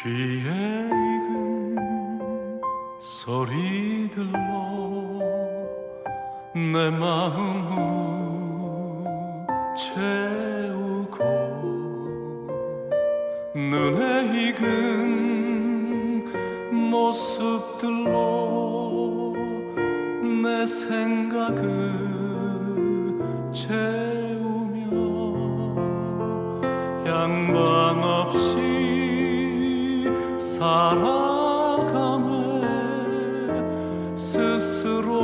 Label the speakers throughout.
Speaker 1: 귀에 익은 소리들로 내 마음을 채우고 눈에 익은 모습들로 내 생각을 채우며 양방 없이 살아가며 스스로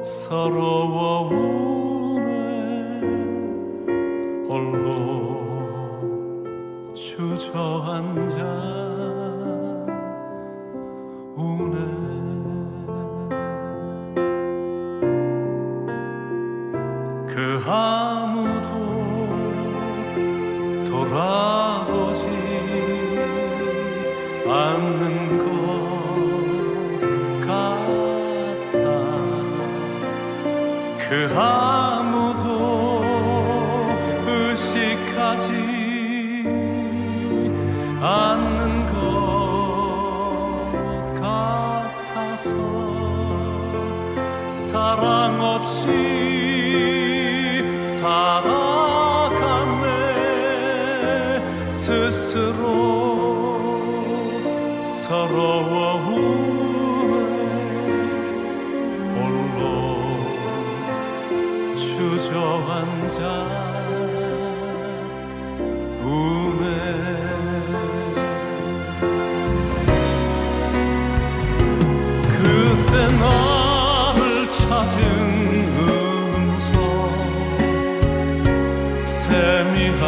Speaker 1: 서러워우네. 홀로 주저앉아 우네. 그 아무도 돌아보지 않는 것 같아. 그 아무도 의식하지 않는 것 같아서 사랑 없이 살아가네. 스스로 서러워우네. 홀로 주저앉아 우네. 그때 나를 찾은 음성 세미한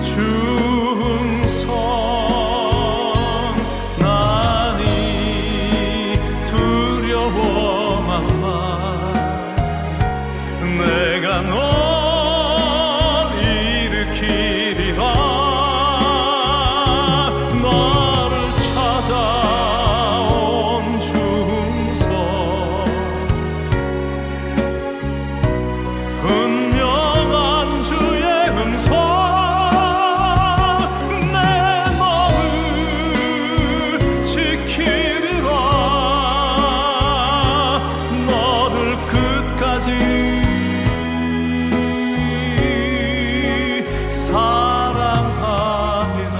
Speaker 1: 중성 나니 두려워만 마. 내가 널 일으키리라. 나를 찾아온 중성 분명한 주의 음성 내 너를 지키리라. 너를 끝까지 사랑하리라.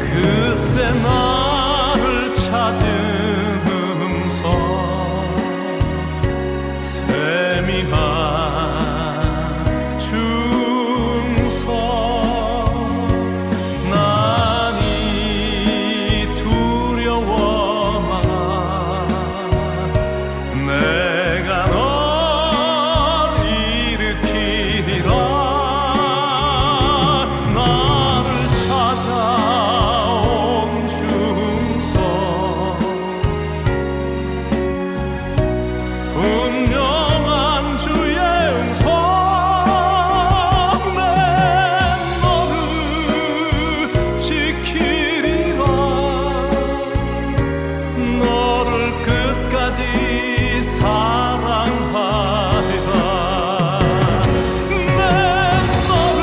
Speaker 1: 그때 나를 찾은 음성 세미한 중성 나니 두려워마라. 내가 널 일으키리라. 나를 찾아온 중성 분명한 주의 음성 내 너를 지키리라. 너를 끝까지 사랑하리라. 내 너를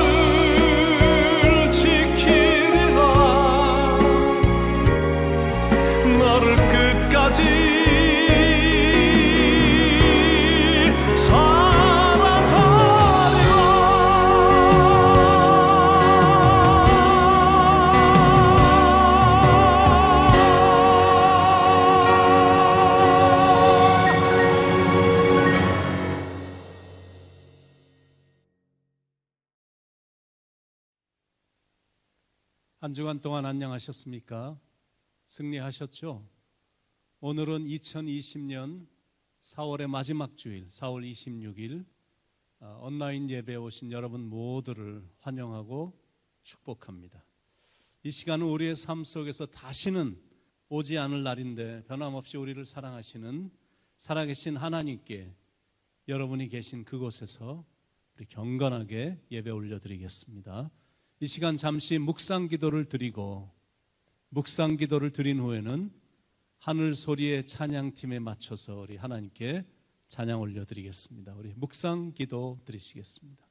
Speaker 1: 지키리라. 너를 끝까지
Speaker 2: 한 주간 동안 안녕하셨습니까? 승리하셨죠? 오늘은 2020년 4월의 마지막 주일, 4월 26일 온라인 예배에 오신 여러분 모두를 환영하고 축복합니다. 이 시간은 우리의 삶 속에서 다시는 오지 않을 날인데 변함없이 우리를 사랑하시는 살아계신 하나님께 여러분이 계신 그곳에서 우리 경건하게 예배 올려드리겠습니다. 이 시간 잠시 묵상 기도를 드리고 묵상 기도를 드린 후에는 하늘 소리의 찬양팀에 맞춰서 우리 하나님께 찬양 올려드리겠습니다. 우리 묵상 기도 드리시겠습니다.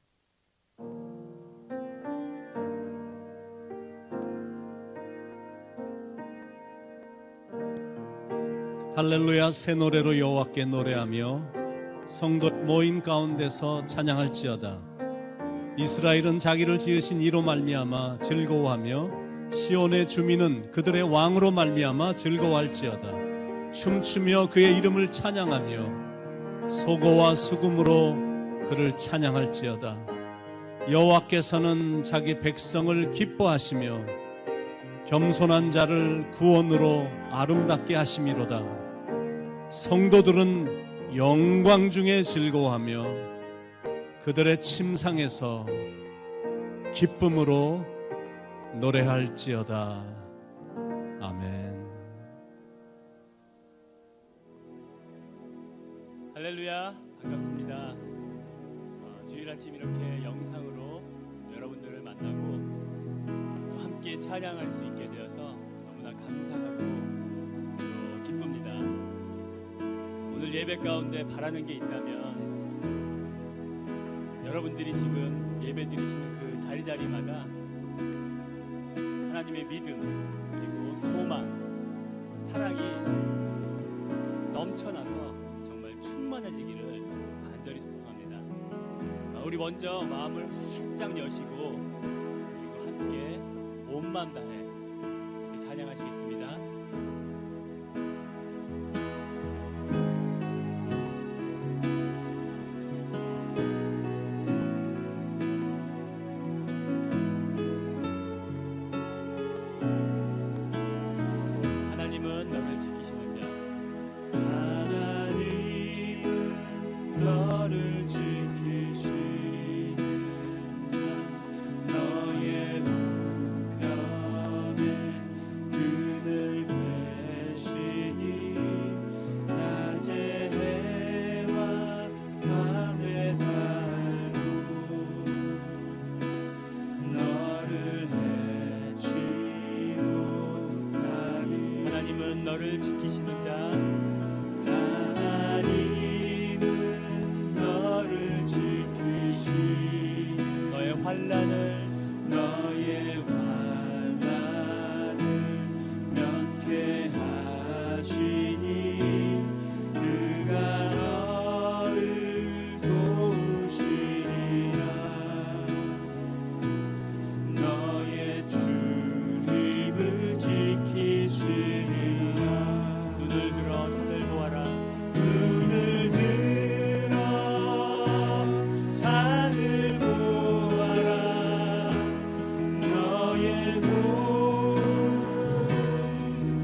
Speaker 2: 할렐루야. 새 노래로 여호와께 노래하며 성도 모임 가운데서 찬양할지어다. 이스라엘은 자기를 지으신 이로 말미암아 즐거워하며 시온의 주민은 그들의 왕으로 말미암아 즐거워할지어다. 춤추며 그의 이름을 찬양하며 소고와 수금으로 그를 찬양할지어다. 여호와께서는 자기 백성을 기뻐하시며 겸손한 자를 구원으로 아름답게 하심이로다. 성도들은 영광 중에 즐거워하며 그들의 침상에서 기쁨으로 노래할지어다. 아멘.
Speaker 3: 할렐루야, 반갑습니다. 주일 아침 이렇게 영상으로 여러분들을 만나고 또 함께 찬양할 수 있게 되어서 너무나 감사하고 또 기쁩니다. 오늘 예배 가운데 바라는 게 있다면 여러분들이 지금 예배 드리시는 그 자리자리마다 하나님의 믿음 그리고 소망, 사랑이 넘쳐나서 정말 충만해지기를 간절히 소망합니다. 우리 먼저 마음을 활짝 여시고 그리고 함께 몸만 다해 찬양하시겠습니다. 하나님은 너를 지키시는 자. 하나님은 너를 지키시는 자. 너의 우편에 그늘 계시니 낮의 해와 밤의 달도 너를 해치 못하리. 하나님은 너를 지키시는 자. 하나님은 너를 지키시니 너의 환난을 면케하시니 그가 너를 도우시리라. 너의 출입을 지키시리라. 눈을 들어 산을 보아라. 눈을 들어 산을 보아라. 너의 도움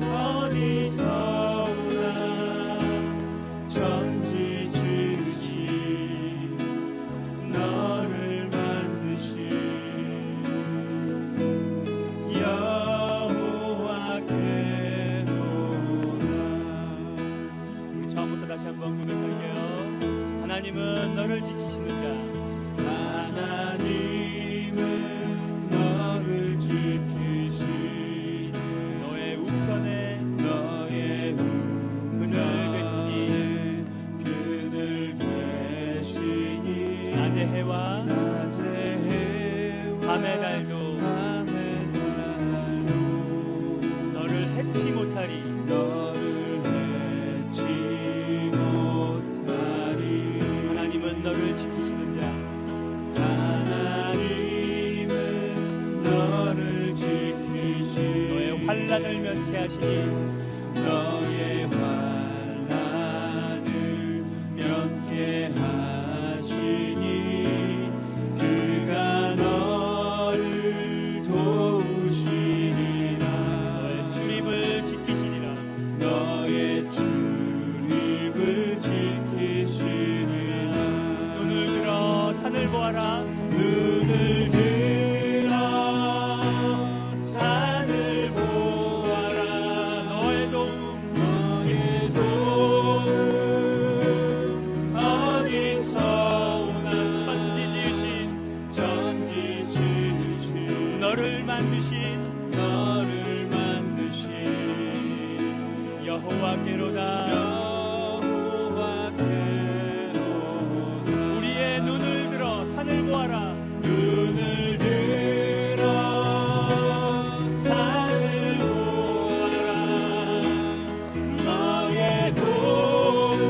Speaker 3: 어디서 오나. 천지 지으신 너를 만드신 여호와께 오라. 우리 처음부터 다시 한번 고백할게요. 하나님은 너를 지키시는 자. 하나님은 너를 지키시니 너의 우편에 그늘 계시니 낮의 해와 밤의 달도 너를 해치 못하리. 하나님은 너를 지키시는 자. 하나님은 너를 지키시니 너의 환난을 면케하시니 너의 환난을 면케하시니 그가 너를 도우시리라. 너의 출입을 지키시리라. 너의 출입을 지키시리라. 눈을 들어
Speaker 2: 여호와께로다.
Speaker 3: 우리의 눈을 들어 산을 보아라.
Speaker 2: 눈을 들어 산을 보아라. 너의 도움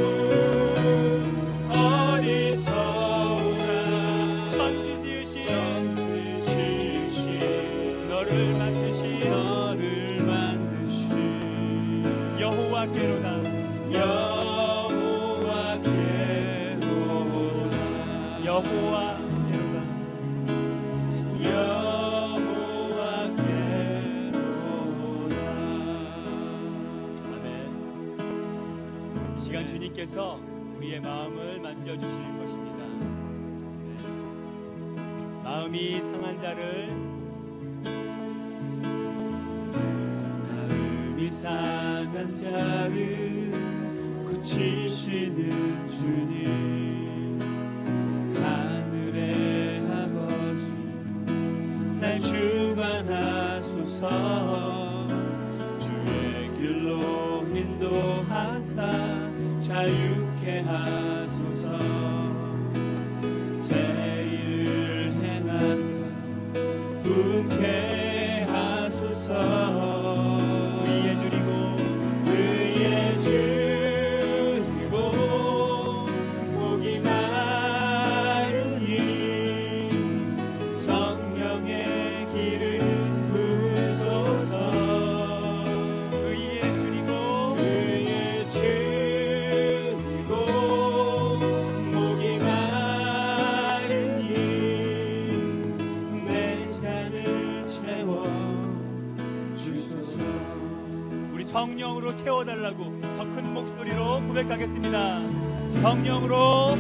Speaker 2: 어디서 오나.
Speaker 3: 천지 지으신 너를 만드신 여호와께로다. 여호와께로다. 아멘. 이 시간 주님께서 우리의 마음을 만져주실 것입니다. 아멘. 마음이 상한 자를
Speaker 2: 상한 자를 고치시는 주님, 하늘의 아버지 날 주관하소서. 주의 길로 인도하사 자유케 하소서. 새 일을 행하사 분케 하소서.
Speaker 3: 성령으로 채워달라고 더 큰 목소리로 고백하겠습니다. 성령으로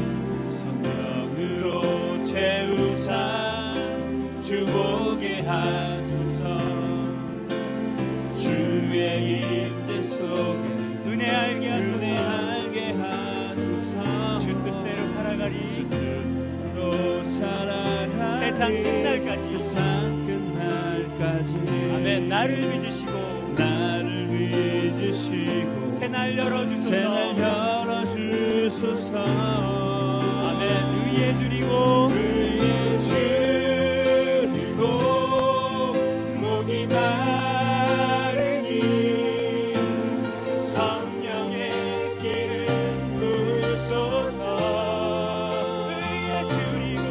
Speaker 2: 채우사 주보게 하소서. 주의 임재 속에
Speaker 3: 은혜 알게
Speaker 2: 하소서.
Speaker 3: 주 뜻대로 살아가리. 세상 끝날까지. 아멘. 나를 믿으시고 새날 열어주소서. 아멘. 의에 줄이고
Speaker 2: 목이 마르니 성령의 기름 부으소서. 의에 줄이고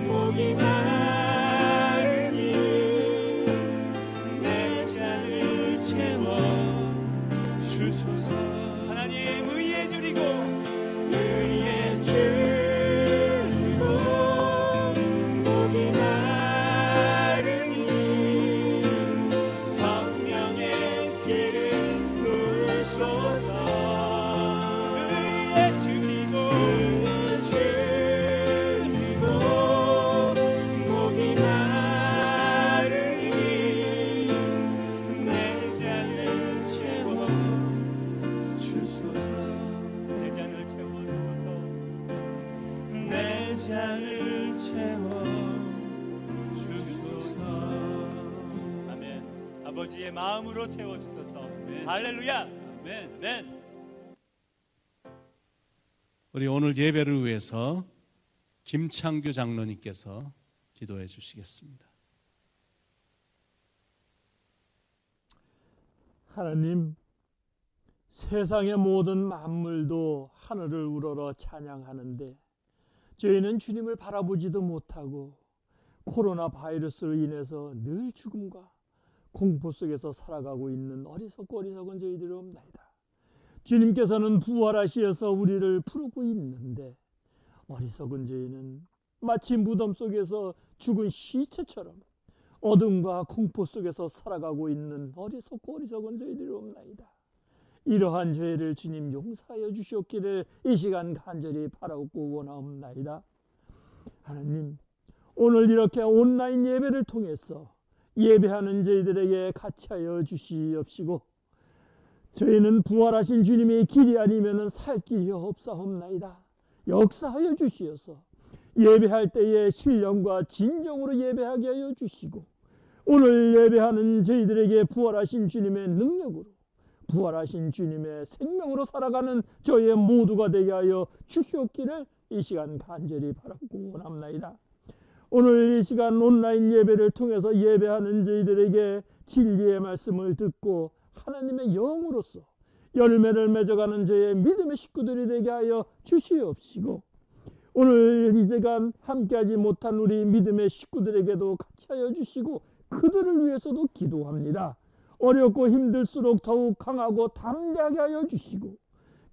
Speaker 2: 목이 마르니 내 잔을 채워 주소서.
Speaker 3: 하나님 의에 줄이고
Speaker 2: 목이 마르니 성령의 기름 부으소서.
Speaker 3: 의에 줄이고
Speaker 2: 목이 마르니 내 잔을 채워 주소서.
Speaker 3: 내 잔을 채워주소서.
Speaker 2: 내 잔을 채워 주소서.
Speaker 3: 아멘. 아버지의 마음으로 채워주소서. 할렐루야. 아멘.
Speaker 2: 우리 오늘 예배를 위해서 김창규 장로님께서 기도해 주시겠습니다.
Speaker 4: 하나님, 세상의 모든 만물도 하늘을 우러러 찬양하는데 저희는 주님을 바라보지도 못하고 코로나 바이러스로 인해서 늘 죽음과 공포 속에서 살아가고 있는 어리석은 저희들이 없나이다. 주님께서는 부활하시어서 우리를 부르고 있는데 어리석은 저희는 마치 무덤 속에서 죽은 시체처럼 어둠과 공포 속에서 살아가고 있는 어리석은 저희들이 없나이다. 이러한 죄를 주님 용서하여 주시옵기를 이 시간 간절히 바라옵고 원하옵나이다. 하나님, 오늘 이렇게 온라인 예배를 통해서 예배하는 저희들에게 같이하여 주시옵시고 저희는 부활하신 주님의 길이 아니면 살 길이 없사옵나이다. 역사하여 주시어서 예배할 때에 신령과 진정으로 예배하게 하여 주시고 오늘 예배하는 저희들에게 부활하신 주님의 능력으로, 부활하신 주님의 생명으로 살아가는 저희 모두가 되게 하여 주시옵기를 이 시간 간절히 바라고 원합니다. 오늘 이 시간 온라인 예배를 통해서 예배하는 저희들에게 진리의 말씀을 듣고 하나님의 영으로서 열매를 맺어가는 저의 믿음의 식구들이 되게 하여 주시옵시고, 오늘 이 시간 함께하지 못한 우리 믿음의 식구들에게도 같이 하여 주시고 그들을 위해서도 기도합니다. 어렵고 힘들수록 더욱 강하고 담대하게 하여 주시고,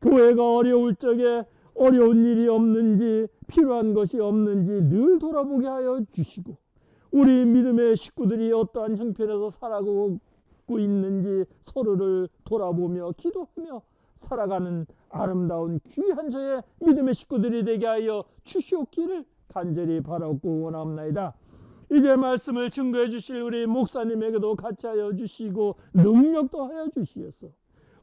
Speaker 4: 교회가 어려울 적에 어려운 일이 없는지 필요한 것이 없는지 늘 돌아보게 하여 주시고, 우리 믿음의 식구들이 어떠한 형편에서 살아가고 있는지 서로를 돌아보며 기도하며 살아가는 아름다운 귀한 저의 믿음의 식구들이 되게 하여 주시옵기를 간절히 바라고 원합니다. 이제 말씀을 증거해 주실 우리 목사님에게도 같이 하여 주시고 능력도 하여 주시옵소서.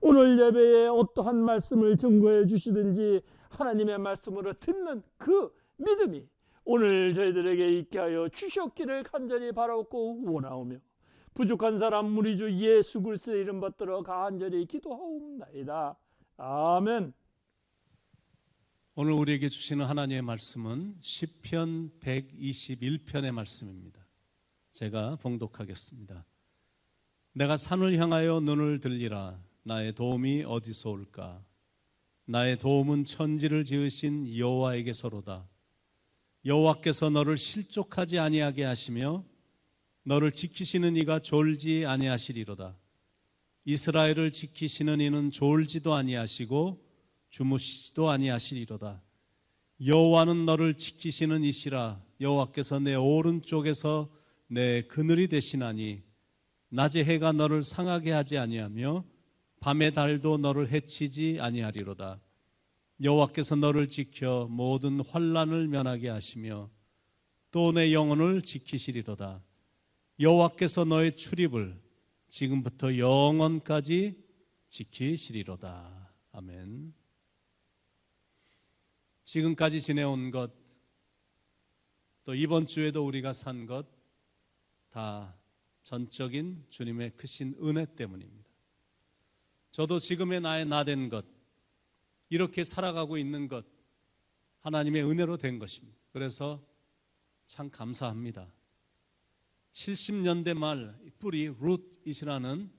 Speaker 4: 오늘 예배에 어떠한 말씀을 증거해 주시든지 하나님의 말씀으로 듣는 그 믿음이 오늘 저희들에게 있게 하여 주시옵기를 간절히 바라고 원하오며, 부족한 사람 우리 주 예수 그리스도의 이름 받들어 간절히 기도하옵나이다. 아멘.
Speaker 2: 오늘 우리에게 주시는 하나님의 말씀은 시편 121편의 말씀입니다. 제가 봉독하겠습니다. 내가 산을 향하여 눈을 들리라. 나의 도움이 어디서 올까? 나의 도움은 천지를 지으신 여호와에게서로다. 여호와께서 너를 실족하지 아니하게 하시며 너를 지키시는 이가 졸지 아니하시리로다. 이스라엘을 지키시는 이는 졸지도 아니하시고 주무시지도 아니하시리로다. 여호와는 너를 지키시는 이시라. 여호와께서 내 오른쪽에서 내 그늘이 되시나니 낮에 해가 너를 상하게 하지 아니하며 밤의 달도 너를 해치지 아니하리로다. 여호와께서 너를 지켜 모든 환난을 면하게 하시며 또 내 영혼을 지키시리로다. 여호와께서 너의 출입을 지금부터 영원까지 지키시리로다. 아멘. 지금까지 지내온 것, 또 이번 주에도 우리가 산 것 다 전적인 주님의 크신 은혜 때문입니다. 저도 지금의 나의 나된 것, 이렇게 살아가고 있는 것 하나님의 은혜로 된 것입니다. 그래서 참 감사합니다. 70년대 말 뿌리 룻잇이라는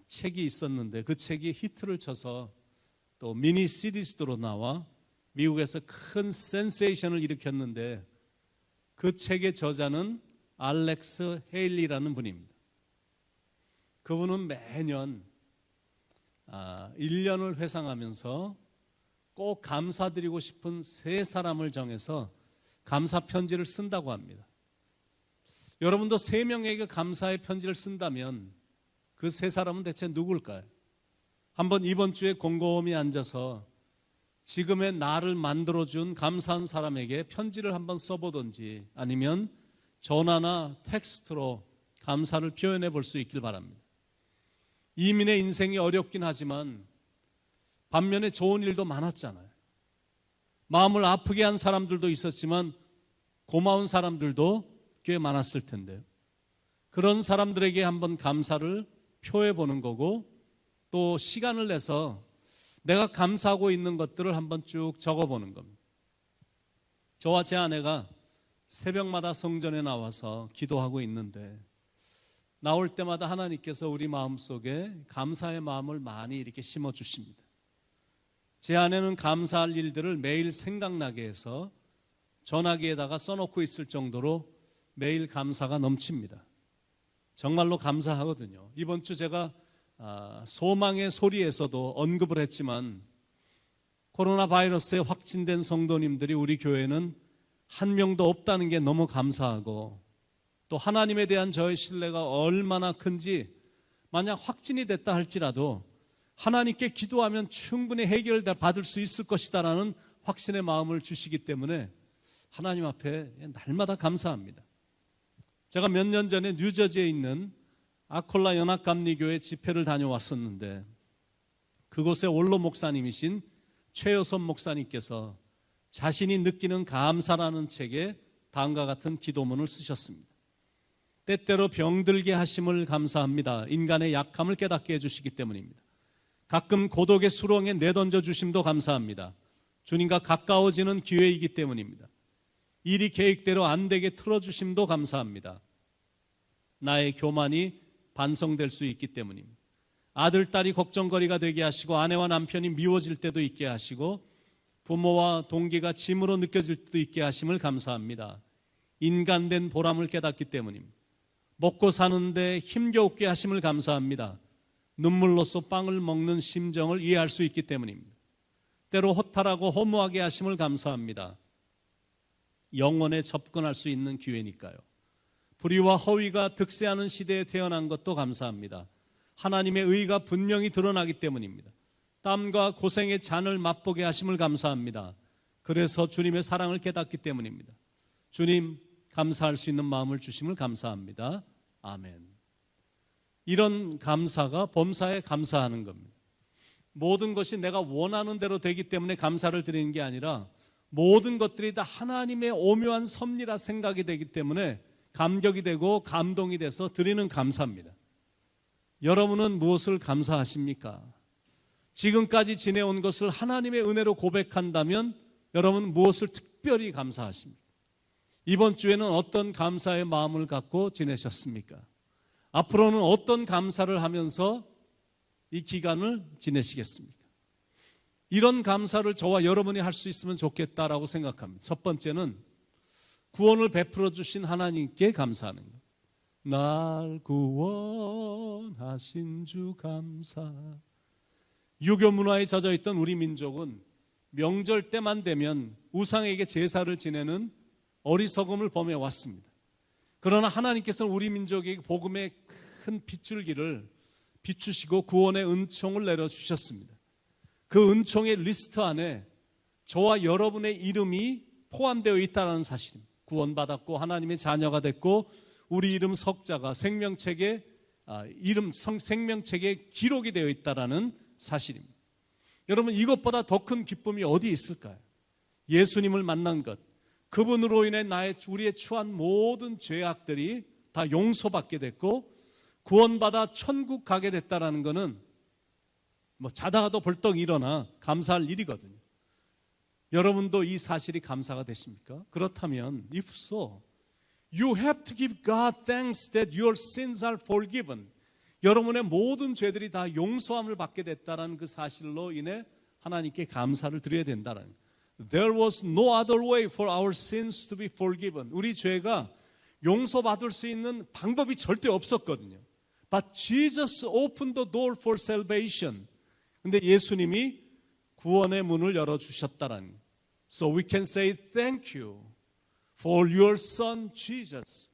Speaker 2: 책이 있었는데 그 책이 히트를 쳐서 또 미니 시리즈로 나와 미국에서 큰 센세이션을 일으켰는데 그 책의 저자는 알렉스 헤일리라는 분입니다. 그분은 매년 1년을 회상하면서 꼭 감사드리고 싶은 3사람을 정해서 감사 편지를 쓴다고 합니다. 여러분도 3명에게 감사의 편지를 쓴다면 그 3사람은 대체 누굴까요? 한번 이번 주에 곰곰이 앉아서 지금의 나를 만들어준 감사한 사람에게 편지를 한번 써보든지 아니면 전화나 텍스트로 감사를 표현해 볼 수 있길 바랍니다. 이민의 인생이 어렵긴 하지만 반면에 좋은 일도 많았잖아요. 마음을 아프게 한 사람들도 있었지만 고마운 사람들도 꽤 많았을 텐데요. 그런 사람들에게 한번 감사를 표해 보는 거고 또 시간을 내서 내가 감사하고 있는 것들을 한번 쭉 적어보는 겁니다. 저와 제 아내가 새벽마다 성전에 나와서 기도하고 있는데 나올 때마다 하나님께서 우리 마음속에 감사의 마음을 많이 이렇게 심어주십니다. 제 아내는 감사할 일들을 매일 생각나게 해서 전화기에다가 써놓고 있을 정도로 매일 감사가 넘칩니다. 정말로 감사하거든요. 이번 주 제가 소망의 소리에서도 언급을 했지만 코로나 바이러스에 확진된 성도님들이 우리 교회는 한 명도 없다는 게 너무 감사하고 또 하나님에 대한 저의 신뢰가 얼마나 큰지 만약 확진이 됐다 할지라도 하나님께 기도하면 충분히 해결받을 수 있을 것이다라는 확신의 마음을 주시기 때문에 하나님 앞에 날마다 감사합니다. 제가 몇 년 전에 뉴저지에 있는 아콜라 연합감리교회 집회를 다녀왔었는데 그곳의 원로 목사님이신 최여선 목사님께서 자신이 느끼는 감사라는 책에 다음과 같은 기도문을 쓰셨습니다. 때때로 병들게 하심을 감사합니다. 인간의 약함을 깨닫게 해주시기 때문입니다. 가끔 고독의 수렁에 내던져 주심도 감사합니다. 주님과 가까워지는 기회이기 때문입니다. 일이 계획대로 안 되게 틀어주심도 감사합니다. 나의 교만이 반성될 수 있기 때문입니다. 아들, 딸이 걱정거리가 되게 하시고 아내와 남편이 미워질 때도 있게 하시고 부모와 동기가 짐으로 느껴질 때도 있게 하심을 감사합니다. 인간된 보람을 깨닫기 때문입니다. 먹고 사는데 힘겨우게 하심을 감사합니다. 눈물로써 빵을 먹는 심정을 이해할 수 있기 때문입니다. 때로 허탈하고 허무하게 하심을 감사합니다. 영혼에 접근할 수 있는 기회니까요. 불의와 허위가 득세하는 시대에 태어난 것도 감사합니다. 하나님의 의가 분명히 드러나기 때문입니다. 땀과 고생의 잔을 맛보게 하심을 감사합니다. 그래서 주님의 사랑을 깨닫기 때문입니다. 주님, 감사할 수 있는 마음을 주심을 감사합니다. 아멘. 이런 감사가 범사에 감사하는 겁니다. 모든 것이 내가 원하는 대로 되기 때문에 감사를 드리는 게 아니라 모든 것들이 다 하나님의 오묘한 섭리라 생각이 되기 때문에 감격이 되고 감동이 돼서 드리는 감사입니다. 여러분은 무엇을 감사하십니까? 지금까지 지내온 것을 하나님의 은혜로 고백한다면 여러분 무엇을 특별히 감사하십니까? 이번 주에는 어떤 감사의 마음을 갖고 지내셨습니까? 앞으로는 어떤 감사를 하면서 이 기간을 지내시겠습니까? 이런 감사를 저와 여러분이 할 수 있으면 좋겠다라고 생각합니다. 첫 번째는 구원을 베풀어 주신 하나님께 감사하는 것. 날 구원하신 주 감사. 유교 문화에 젖어 있던 우리 민족은 명절 때만 되면 우상에게 제사를 지내는 어리석음을 범해 왔습니다. 그러나 하나님께서는 우리 민족에게 복음의 큰 빗줄기를 비추시고 구원의 은총을 내려주셨습니다. 그 은총의 리스트 안에 저와 여러분의 이름이 포함되어 있다는 사실입니다. 구원받았고 하나님의 자녀가 됐고 우리 이름 석자가 생명책에 기록이 되어 있다는 사실입니다. 여러분, 이것보다 더 큰 기쁨이 어디 있을까요? 예수님을 만난 것, 그분으로 인해 우리의 처한 모든 죄악들이 다 용서받게 됐고 구원받아 천국 가게 됐다는 것은 자다가도 벌떡 일어나 감사할 일이거든요. 여러분도 이 사실이 감사가 되십니까? 그렇다면 if so, you have to give God thanks that your sins are forgiven. 여러분의 모든 죄들이 다 용서함을 받게 됐다는 그 사실로 인해 하나님께 감사를 드려야 된다는 거예요. There was no other way for our sins to be forgiven. 우리 죄가 용서받을 수 있는 방법이 절대 없었거든요. But Jesus opened the door for salvation. 근데 예수님이 구원의 문을 열어주셨다는 거예요. So we can say thank you for your son Jesus.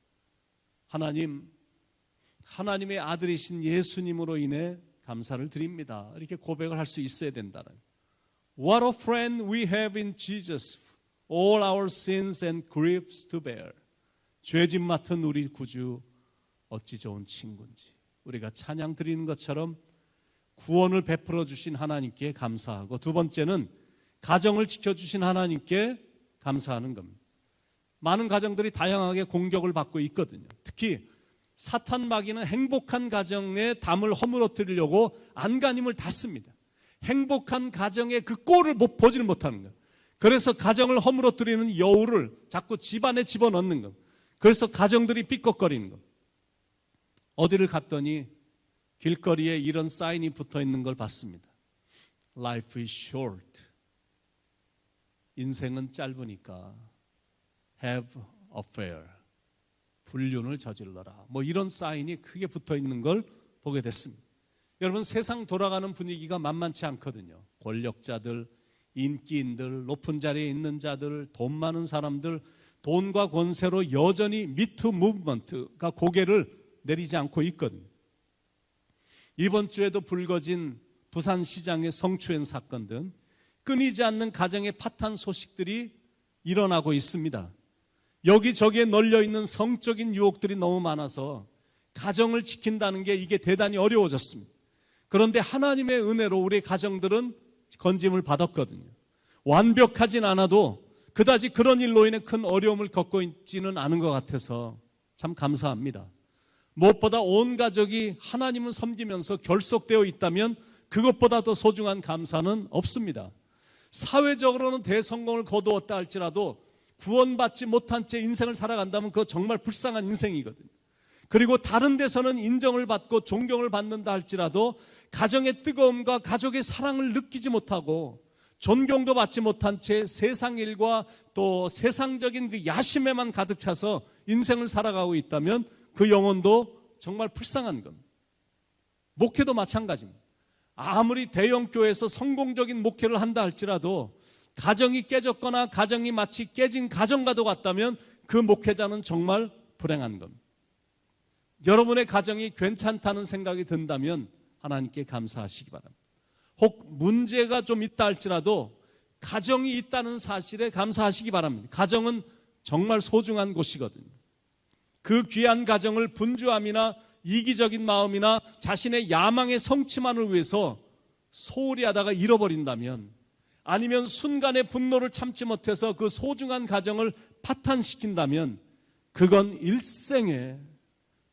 Speaker 2: 하나님의 아들이신 예수님으로 인해 감사를 드립니다. 이렇게 고백을 할 수 있어야 된다는 거예요. What a friend we have in Jesus, all our sins and griefs to bear. 죄짐 맡은 우리 구주 어찌 좋은 친구인지. 우리가 찬양 드리는 것처럼 구원을 베풀어 주신 하나님께 감사하고, 두 번째는 가정을 지켜주신 하나님께 감사하는 겁니다. 많은 가정들이 다양하게 공격을 받고 있거든요. 특히 사탄 마귀는 행복한 가정의 담을 허물어뜨리려고 안간힘을 다 씁니다. 행복한 가정의 그 꼴을 보지를 못하는 거예요. 그래서 가정을 허물어뜨리는 여우를 자꾸 집안에 집어넣는 거예요. 그래서 가정들이 삐걱거리는 거예요. 어디를 갔더니 길거리에 이런 사인이 붙어 있는 걸 봤습니다. Life is short. 인생은 짧으니까 have affair. 불륜을 저질러라. 이런 사인이 크게 붙어 있는 걸 보게 됐습니다. 여러분, 세상 돌아가는 분위기가 만만치 않거든요. 권력자들, 인기인들, 높은 자리에 있는 자들, 돈 많은 사람들, 돈과 권세로 여전히 미투 무브먼트가 고개를 내리지 않고 있거든요. 이번 주에도 불거진 부산시장의 성추행 사건 등 끊이지 않는 가정의 파탄 소식들이 일어나고 있습니다. 여기저기에 널려있는 성적인 유혹들이 너무 많아서 가정을 지킨다는 게 이게 대단히 어려워졌습니다. 그런데 하나님의 은혜로 우리 가정들은 건짐을 받았거든요. 완벽하진 않아도 그다지 그런 일로 인해 큰 어려움을 겪고 있지는 않은 것 같아서 참 감사합니다. 무엇보다 온 가족이 하나님을 섬기면서 결속되어 있다면 그것보다 더 소중한 감사는 없습니다. 사회적으로는 대성공을 거두었다 할지라도 구원받지 못한 채 인생을 살아간다면 그거 정말 불쌍한 인생이거든요. 그리고 다른 데서는 인정을 받고 존경을 받는다 할지라도 가정의 뜨거움과 가족의 사랑을 느끼지 못하고 존경도 받지 못한 채 세상 일과 또 세상적인 그 야심에만 가득 차서 인생을 살아가고 있다면 그 영혼도 정말 불쌍한 겁니다. 목회도 마찬가지입니다. 아무리 대형교회에서 성공적인 목회를 한다 할지라도 가정이 깨졌거나 가정이 마치 깨진 가정과도 같다면 그 목회자는 정말 불행한 겁니다. 여러분의 가정이 괜찮다는 생각이 든다면 하나님께 감사하시기 바랍니다. 혹 문제가 좀 있다 할지라도 가정이 있다는 사실에 감사하시기 바랍니다. 가정은 정말 소중한 곳이거든요. 그 귀한 가정을 분주함이나 이기적인 마음이나 자신의 야망의 성취만을 위해서 소홀히 하다가 잃어버린다면, 아니면 순간의 분노를 참지 못해서 그 소중한 가정을 파탄시킨다면 그건 일생에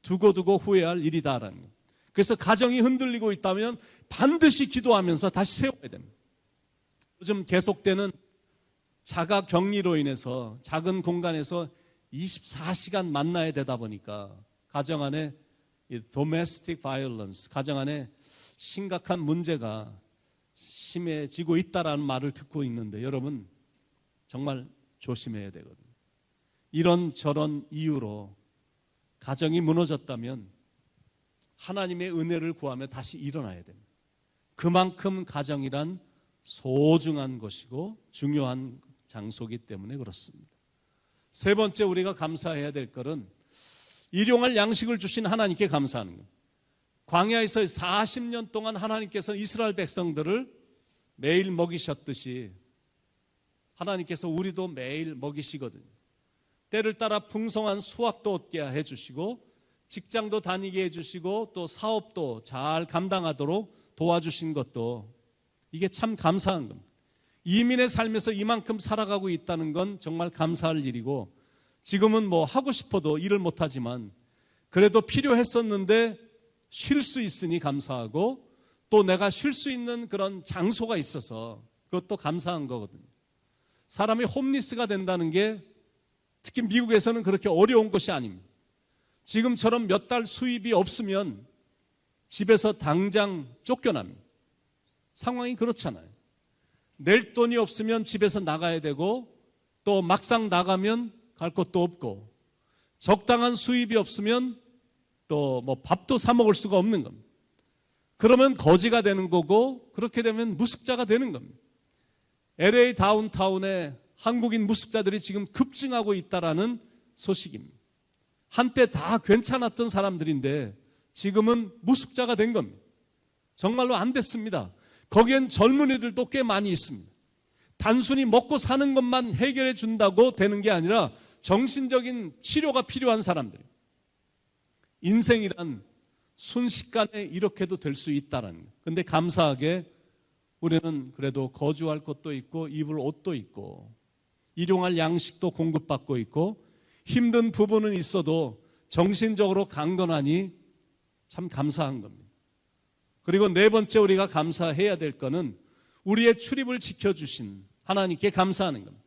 Speaker 2: 두고두고 후회할 일이다라는 거예요. 그래서 가정이 흔들리고 있다면 반드시 기도하면서 다시 세워야 됩니다. 요즘 계속되는 자가 격리로 인해서 작은 공간에서 24시간 만나야 되다 보니까 가정 안에 domestic violence, 가정 안에 심각한 문제가 심해지고 있다라는 말을 듣고 있는데 여러분 정말 조심해야 되거든요. 이런저런 이유로 가정이 무너졌다면 하나님의 은혜를 구하며 다시 일어나야 됩니다. 그만큼 가정이란 소중한 것이고 중요한 장소이기 때문에 그렇습니다. 세 번째 우리가 감사해야 될 것은 일용할 양식을 주신 하나님께 감사하는 것. 광야에서 40년 동안 하나님께서 이스라엘 백성들을 매일 먹이셨듯이 하나님께서 우리도 매일 먹이시거든요. 때를 따라 풍성한 수확도 얻게 해주시고 직장도 다니게 해주시고 또 사업도 잘 감당하도록 도와주신 것도 이게 참 감사한 겁니다. 이민의 삶에서 이만큼 살아가고 있다는 건 정말 감사할 일이고, 지금은 뭐 하고 싶어도 일을 못하지만 그래도 필요했었는데 쉴 수 있으니 감사하고, 또 내가 쉴 수 있는 그런 장소가 있어서 그것도 감사한 거거든요. 사람이 홈리스가 된다는 게 특히 미국에서는 그렇게 어려운 것이 아닙니다. 지금처럼 몇 달 수입이 없으면 집에서 당장 쫓겨납니다. 상황이 그렇잖아요. 낼 돈이 없으면 집에서 나가야 되고, 또 막상 나가면 갈 곳도 없고, 적당한 수입이 없으면 또 뭐 밥도 사 먹을 수가 없는 겁니다. 그러면 거지가 되는 거고, 그렇게 되면 무숙자가 되는 겁니다. LA 다운타운에 한국인 무숙자들이 지금 급증하고 있다라는 소식입니다. 한때 다 괜찮았던 사람들인데 지금은 무숙자가 된 겁니다. 정말로 안 됐습니다. 거기엔 젊은이들도 꽤 많이 있습니다. 단순히 먹고 사는 것만 해결해 준다고 되는 게 아니라 정신적인 치료가 필요한 사람들. 인생이란 순식간에 이렇게도 될 수 있다는 거예요. 근데 감사하게 우리는 그래도 거주할 곳도 있고 입을 옷도 있고 일용할 양식도 공급받고 있고 힘든 부분은 있어도 정신적으로 강건하니 참 감사한 겁니다. 그리고 네 번째 우리가 감사해야 될 거는 우리의 출입을 지켜주신 하나님께 감사하는 겁니다.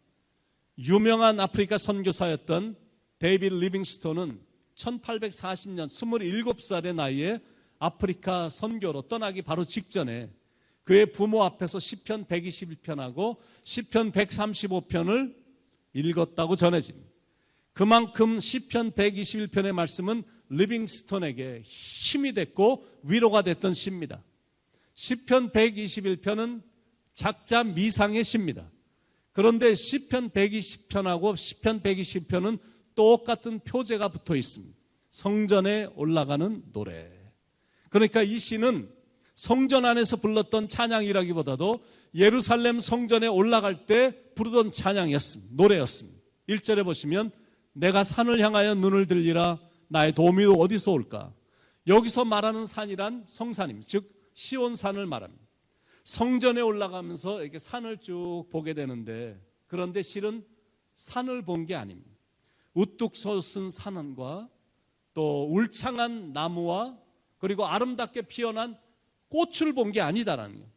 Speaker 2: 유명한 아프리카 선교사였던 데이비드 리빙스톤은 1840년 27살의 나이에 아프리카 선교로 떠나기 바로 직전에 그의 부모 앞에서 시편 121편하고 시편 135편을 읽었다고 전해집니다. 그만큼 시편 121편의 말씀은 리빙스톤에게 힘이 됐고 위로가 됐던 시입니다. 시편 121편은 작자 미상의 시입니다. 그런데 시편 120편하고 시편 120편은 똑같은 표제가 붙어 있습니다. 성전에 올라가는 노래. 그러니까 이 시는 성전 안에서 불렀던 찬양이라기보다도 예루살렘 성전에 올라갈 때 부르던 찬양이었습니다. 노래였습니다. 1절에 보시면 내가 산을 향하여 눈을 들리라 나의 도움이 어디서 올까? 여기서 말하는 산이란 성산입니다. 즉 시온산을 말합니다. 성전에 올라가면서 이렇게 산을 쭉 보게 되는데, 그런데 실은 산을 본 게 아닙니다. 우뚝 솟은 산과 또 울창한 나무와 그리고 아름답게 피어난 꽃을 본 게 아니다라는 거예요.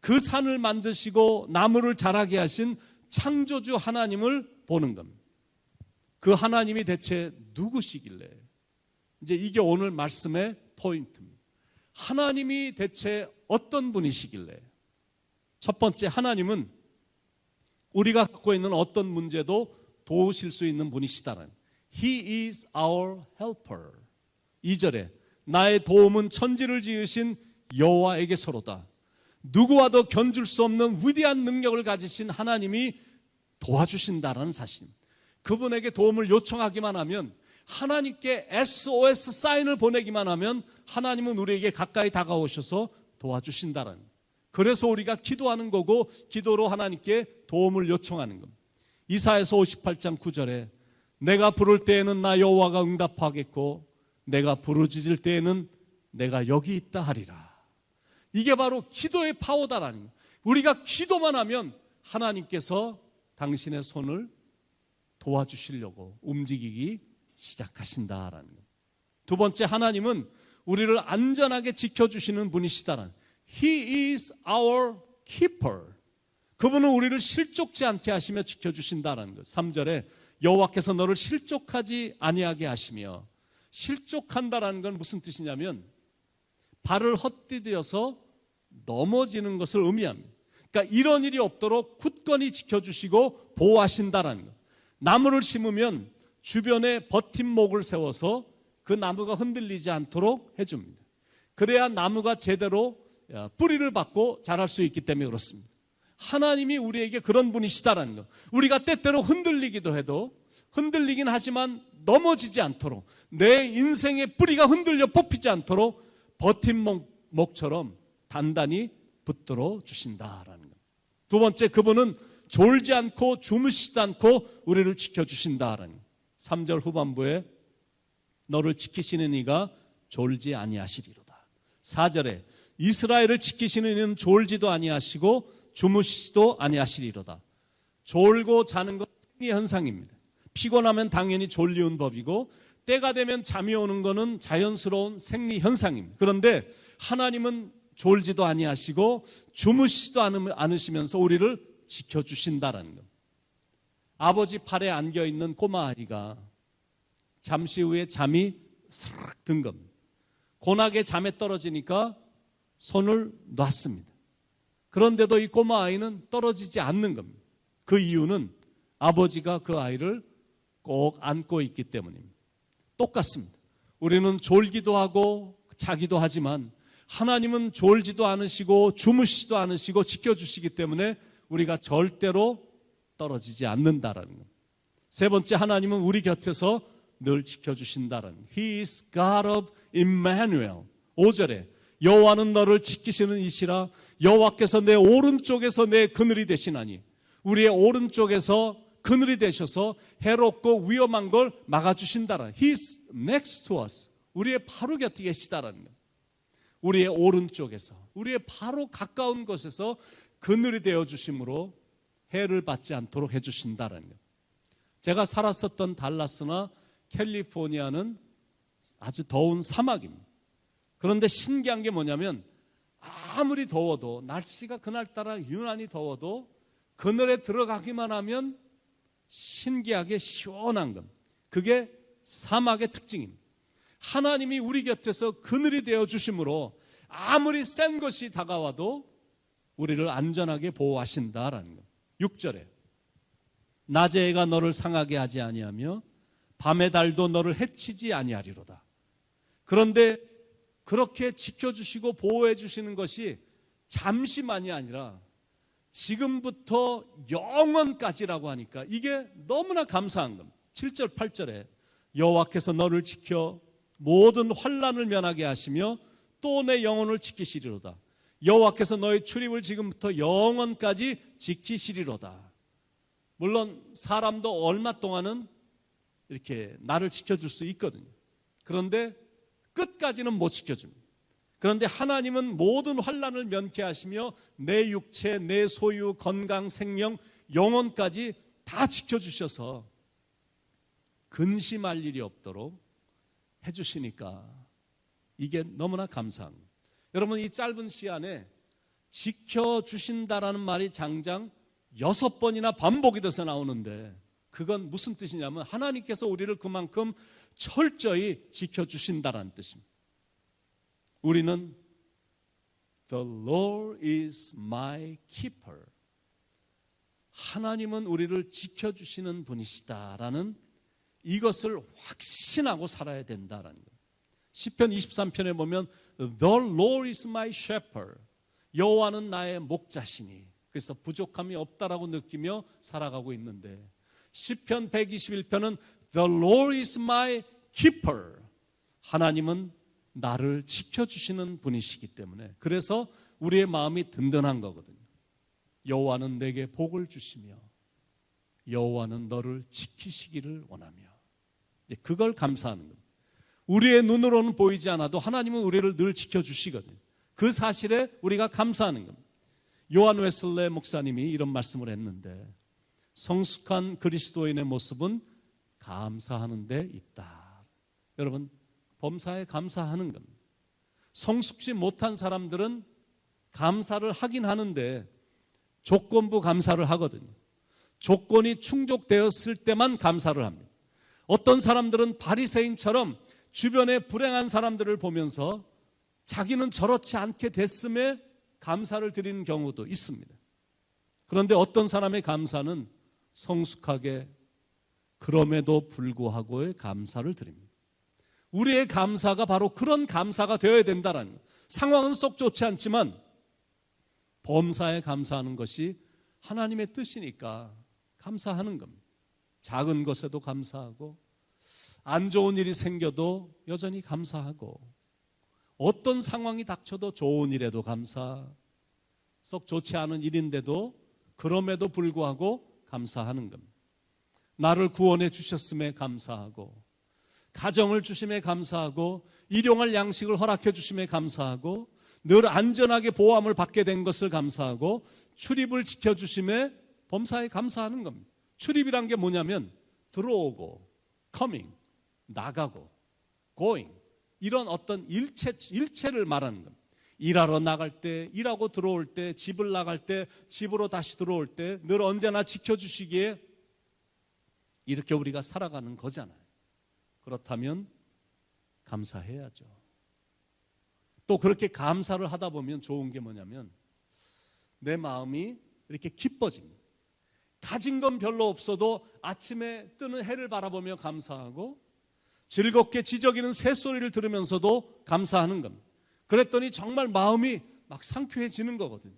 Speaker 2: 그 산을 만드시고 나무를 자라게 하신 창조주 하나님을 보는 겁니다. 그 하나님이 대체 누구시길래? 이제 이게 오늘 말씀의 포인트입니다. 하나님이 대체 어떤 분이시길래? 첫 번째, 하나님은 우리가 갖고 있는 어떤 문제도 도우실 수 있는 분이시다는. He is our helper. 2절에 나의 도움은 천지를 지으신 여호와에게서로다. 누구와도 견줄 수 없는 위대한 능력을 가지신 하나님이 도와주신다라는 사실. 그분에게 도움을 요청하기만 하면, 하나님께 SOS 사인을 보내기만 하면 하나님은 우리에게 가까이 다가오셔서 도와주신다라는. 그래서 우리가 기도하는 거고, 기도로 하나님께 도움을 요청하는 겁니다. 이사야서 58장 9절에 내가 부를 때에는 나 여호와가 응답하겠고 내가 부르짖을 때에는 내가 여기 있다 하리라. 이게 바로 기도의 파워다라는 거예요. 우리가 기도만 하면 하나님께서 당신의 손을 도와주시려고 움직이기 시작하신다라는 거예요. 두 번째, 하나님은 우리를 안전하게 지켜주시는 분이시다라는. He is our keeper. 그분은 우리를 실족지 않게 하시며 지켜주신다라는 거예요. 3절에 여호와께서 너를 실족하지 아니하게 하시며. 실족한다라는 건 무슨 뜻이냐면 발을 헛디뎌서 넘어지는 것을 의미합니다. 그러니까 이런 일이 없도록 굳건히 지켜주시고 보호하신다라는 거예요. 나무를 심으면 주변에 버팀목을 세워서 그 나무가 흔들리지 않도록 해줍니다. 그래야 나무가 제대로 뿌리를 받고 자랄 수 있기 때문에 그렇습니다. 하나님이 우리에게 그런 분이시다라는 거. 우리가 때때로 흔들리기도 해도 흔들리긴 하지만 넘어지지 않도록, 내 인생의 뿌리가 흔들려 뽑히지 않도록 버팀목처럼 단단히 붙들어 주신다라는 것. 두 번째, 그분은 졸지 않고 주무시지 않고 우리를 지켜주신다라는 것. 3절 후반부에 너를 지키시는 이가 졸지 아니하시리로다. 4절에 이스라엘을 지키시는 이는 졸지도 아니하시고 주무시지도 아니하시리로다. 졸고 자는 건 생리 현상입니다. 피곤하면 당연히 졸리운 법이고 때가 되면 잠이 오는 것은 자연스러운 생리 현상입니다. 그런데 하나님은 졸지도 아니하시고 주무시지도 않으시면서 우리를 지켜주신다라는 것. 아버지 팔에 안겨있는 꼬마 아이가 잠시 후에 잠이 스르륵 든 겁니다. 고나게 잠에 떨어지니까 손을 놨습니다. 그런데도 이 꼬마 아이는 떨어지지 않는 겁니다. 그 이유는 아버지가 그 아이를 꼭 안고 있기 때문입니다. 똑같습니다. 우리는 졸기도 하고 자기도 하지만 하나님은 졸지도 않으시고 주무시지도 않으시고 지켜주시기 때문에 우리가 절대로 떨어지지 않는다라는 겁니다. 세 번째, 하나님은 우리 곁에서 늘 지켜주신다라는. He is God of Emmanuel. 5절에 여호와는 너를 지키시는 이시라. 여호와께서 내 오른쪽에서 내 그늘이 되시나니. 우리의 오른쪽에서 그늘이 되셔서 해롭고 위험한 걸 막아주신다라. He is next to us. 우리의 바로 곁에 계시다라는 거예요. 우리의 오른쪽에서, 우리의 바로 가까운 곳에서 그늘이 되어주심으로 해를 받지 않도록 해주신다라는 거예요. 제가 살았었던 달라스나 캘리포니아는 아주 더운 사막입니다. 그런데 신기한 게 뭐냐면 아무리 더워도, 날씨가 그날따라 유난히 더워도 그늘에 들어가기만 하면 신기하게 시원한 것. 그게 사막의 특징입니다. 하나님이 우리 곁에서 그늘이 되어주심으로 아무리 센 것이 다가와도 우리를 안전하게 보호하신다라는 것. 6절에 낮의 해가 너를 상하게 하지 아니하며 밤의 달도 너를 해치지 아니하리로다. 그런데 그렇게 지켜주시고 보호해 주시는 것이 잠시만이 아니라 지금부터 영원까지라고 하니까 이게 너무나 감사한 겁니다. 7절 8절에 여호와께서 너를 지켜 모든 환난을 면하게 하시며 또 내 영혼을 지키시리로다. 여호와께서 너의 출입을 지금부터 영원까지 지키시리로다. 물론 사람도 얼마 동안은 이렇게 나를 지켜줄 수 있거든요. 그런데 끝까지는 못 지켜줍니다. 그런데 하나님은 모든 환난을 면케 하시며 내 육체, 내 소유, 건강, 생명, 영혼까지 다 지켜주셔서 근심할 일이 없도록 해주시니까 이게 너무나 감사한 거예요. 여러분, 이 짧은 시간에 지켜주신다라는 말이 장장 6번이나 반복이 돼서 나오는데, 그건 무슨 뜻이냐면 하나님께서 우리를 그만큼 철저히 지켜주신다라는 뜻입니다. 우리는 The Lord is my keeper. 하나님은 우리를 지켜주시는 분이시다라는 이것을 확신하고 살아야 된다라는 거예요. 시편 23편에 보면 The Lord is my shepherd. 여호와는 나의 목자시니. 그래서 부족함이 없다라고 느끼며 살아가고 있는데, 시편 121편은 The Lord is my keeper. 하나님은 나를 지켜주시는 분이시기 때문에, 그래서 우리의 마음이 든든한 거거든요. 여호와는 내게 복을 주시며 여호와는 너를 지키시기를 원하며, 그걸 감사하는 겁니다. 우리의 눈으로는 보이지 않아도 하나님은 우리를 늘 지켜주시거든요. 그 사실에 우리가 감사하는 겁니다. 요한 웨슬레 목사님이 이런 말씀을 했는데, 성숙한 그리스도인의 모습은 감사하는 데 있다. 여러분, 범사에 감사하는 겁니다. 성숙지 못한 사람들은 감사를 하긴 하는데 조건부 감사를 하거든요. 조건이 충족되었을 때만 감사를 합니다. 어떤 사람들은 바리새인처럼 주변에 불행한 사람들을 보면서 자기는 저렇지 않게 됐음에 감사를 드리는 경우도 있습니다. 그런데 어떤 사람의 감사는 성숙하게 그럼에도 불구하고의 감사를 드립니다. 우리의 감사가 바로 그런 감사가 되어야 된다는 거예요. 상황은 썩 좋지 않지만 범사에 감사하는 것이 하나님의 뜻이니까 감사하는 겁니다. 작은 것에도 감사하고, 안 좋은 일이 생겨도 여전히 감사하고, 어떤 상황이 닥쳐도 좋은 일에도 감사, 썩 좋지 않은 일인데도 그럼에도 불구하고 감사하는 겁니다. 나를 구원해 주셨음에 감사하고, 가정을 주심에 감사하고, 일용할 양식을 허락해 주심에 감사하고, 늘 안전하게 보호함을 받게 된 것을 감사하고, 출입을 지켜주심에 범사에 감사하는 겁니다. 출입이란 게 뭐냐면 들어오고, coming, 나가고, going, 이런 어떤 일체를 말하는 겁니다. 일하러 나갈 때, 일하고 들어올 때, 집을 나갈 때, 집으로 다시 들어올 때 늘 언제나 지켜주시기에 이렇게 우리가 살아가는 거잖아요. 그렇다면 감사해야죠. 또 그렇게 감사를 하다 보면 좋은 게 뭐냐면 내 마음이 이렇게 기뻐집니다. 가진 건 별로 없어도 아침에 뜨는 해를 바라보며 감사하고, 즐겁게 지저귀는 새소리를 들으면서도 감사하는 겁니다. 그랬더니 정말 마음이 막 상쾌해지는 거거든요.